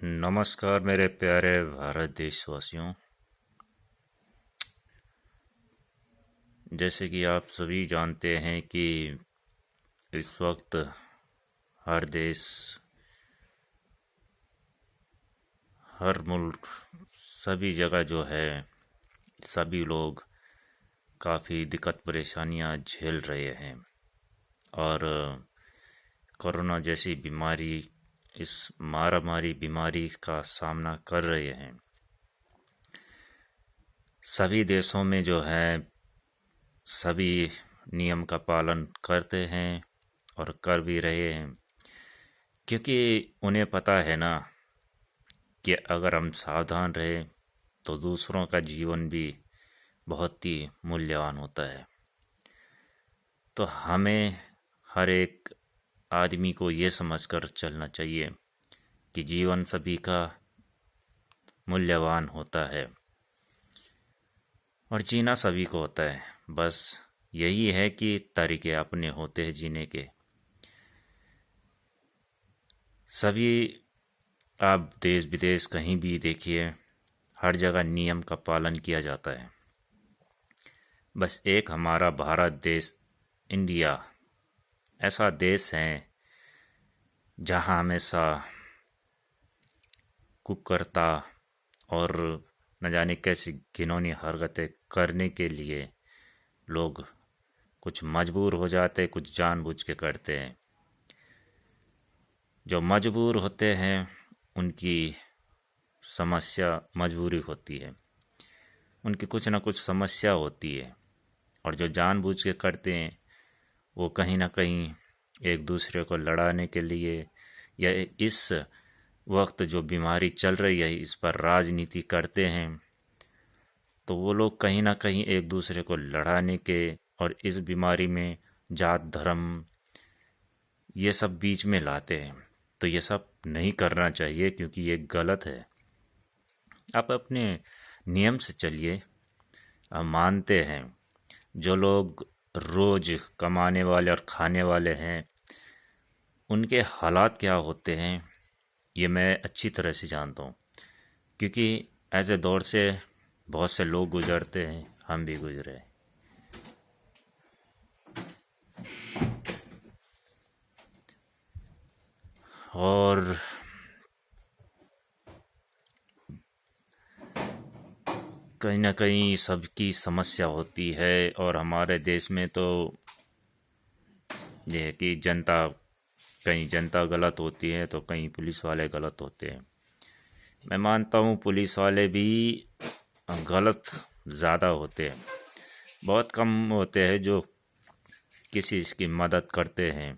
नमस्कार मेरे प्यारे भारत देशवासियों। जैसे कि आप सभी जानते हैं कि इस वक्त हर देश, हर मुल्क, सभी जगह जो है सभी लोग काफ़ी दिक्कत परेशानियां झेल रहे हैं और कोरोना जैसी बीमारी, इस मारामारी बीमारी का सामना कर रहे हैं। सभी देशों में जो है सभी नियम का पालन करते हैं और कर भी रहे हैं, क्योंकि उन्हें पता है ना कि अगर हम सावधान रहें तो दूसरों का जीवन भी बहुत ही मूल्यवान होता है। तो हमें हर एक आदमी को ये समझकर चलना चाहिए कि जीवन सभी का मूल्यवान होता है और जीना सभी को होता है। बस यही है कि तरीके अपने होते हैं जीने के। सभी, आप देश विदेश कहीं भी देखिए, हर जगह नियम का पालन किया जाता है। बस एक हमारा भारत देश, इंडिया, ऐसा देश है जहाँ हमेशा कुकर्ता और न जाने कैसी घिनौनी हरकतें करने के लिए लोग कुछ मजबूर हो जाते, कुछ जानबूझ के करते हैं। जो मजबूर होते हैं उनकी समस्या मजबूरी होती है, उनकी कुछ ना कुछ समस्या होती है। और जो जानबूझ के करते हैं वो कहीं ना कहीं एक दूसरे को लड़ाने के लिए, या इस वक्त जो बीमारी चल रही है इस पर राजनीति करते हैं। तो वो लोग कहीं ना कहीं एक दूसरे को लड़ाने के और इस बीमारी में जात धर्म ये सब बीच में लाते हैं। तो ये सब नहीं करना चाहिए, क्योंकि ये गलत है। आप अपने नियम से चलिए। हम मानते हैं जो लोग रोज कमाने वाले और खाने वाले हैं उनके हालात क्या होते हैं ये मैं अच्छी तरह से जानता हूँ, क्योंकि ऐसे दौर से बहुत से लोग गुजरते हैं, हम भी गुजरे। और कहीं ना कहीं सबकी समस्या होती है। और हमारे देश में तो ये है कि कहीं जनता गलत होती है तो कहीं पुलिस वाले गलत होते हैं। मैं मानता हूँ पुलिस वाले भी गलत ज़्यादा होते हैं, बहुत कम होते हैं जो किसी की मदद करते हैं।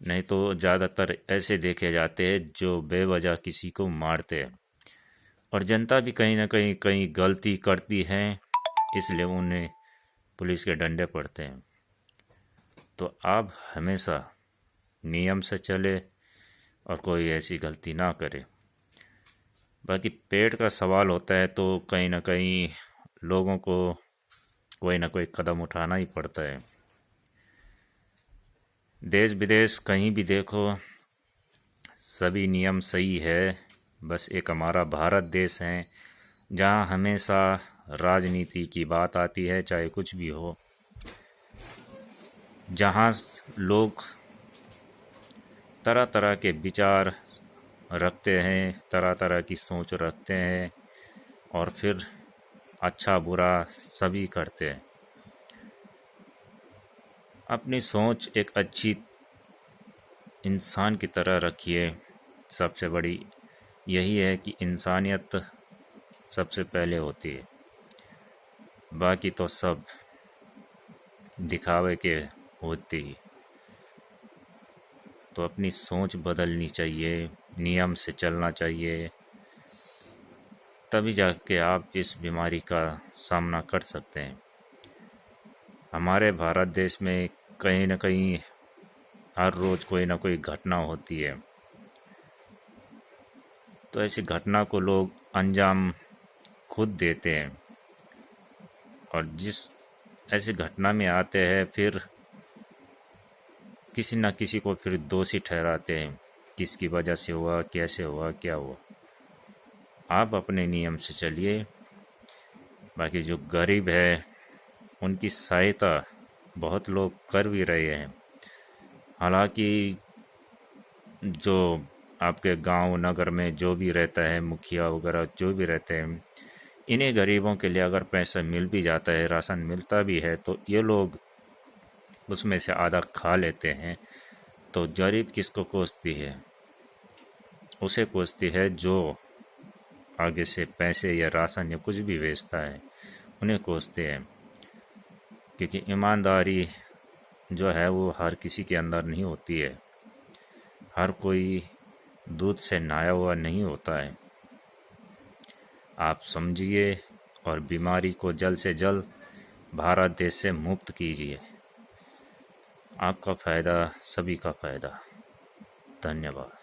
नहीं तो ज़्यादातर ऐसे देखे जाते हैं जो बेवजह किसी को मारते हैं। और जनता भी कहीं ना कहीं गलती करती है, इसलिए उन्हें पुलिस के डंडे पड़ते हैं। तो आप हमेशा नियम से चले और कोई ऐसी गलती ना करे। बाकी पेट का सवाल होता है तो कहीं ना कहीं लोगों को कोई ना कोई कदम उठाना ही पड़ता है। देश विदेश कहीं भी देखो सभी नियम सही है। बस एक हमारा भारत देश है जहाँ हमेशा राजनीति की बात आती है, चाहे कुछ भी हो, जहाँ लोग तरह तरह के विचार रखते हैं, तरह तरह की सोच रखते हैं और फिर अच्छा बुरा सभी करते हैं। अपनी सोच एक अच्छी इंसान की तरह रखिए। सबसे बड़ी यही है कि इंसानियत सबसे पहले होती है, बाकी तो सब दिखावे के होते ही। तो अपनी सोच बदलनी चाहिए, नियम से चलना चाहिए, तभी जाके आप इस बीमारी का सामना कर सकते हैं। हमारे भारत देश में कहीं ना कहीं हर रोज़ कोई ना कोई घटना होती है। तो ऐसी घटना को लोग अंजाम खुद देते हैं और जिस ऐसी घटना में आते हैं फिर किसी न किसी को फिर दोषी ठहराते हैं। किसकी वजह से हुआ, कैसे हुआ, क्या हुआ। आप अपने नियम से चलिए। बाकी जो गरीब है उनकी सहायता बहुत लोग कर भी रहे हैं। हालांकि जो आपके गांव नगर में जो भी रहता है, मुखिया वगैरह जो भी रहते हैं, इन्हीं गरीबों के लिए अगर पैसा मिल भी जाता है, राशन मिलता भी है, तो ये लोग उसमें से आधा खा लेते हैं। तो गरीब किसको कोसती है? उसे कोसती है जो आगे से पैसे या राशन या कुछ भी बेचता है, उन्हें कोसते हैं। क्योंकि ईमानदारी जो है वो हर किसी के अंदर नहीं होती है। हर कोई दूध से नहाया हुआ नहीं होता है। आप समझिए और बीमारी को जल्द से जल्द भारत देश से मुक्त कीजिए। आपका फ़ायदा, सभी का फ़ायदा। धन्यवाद।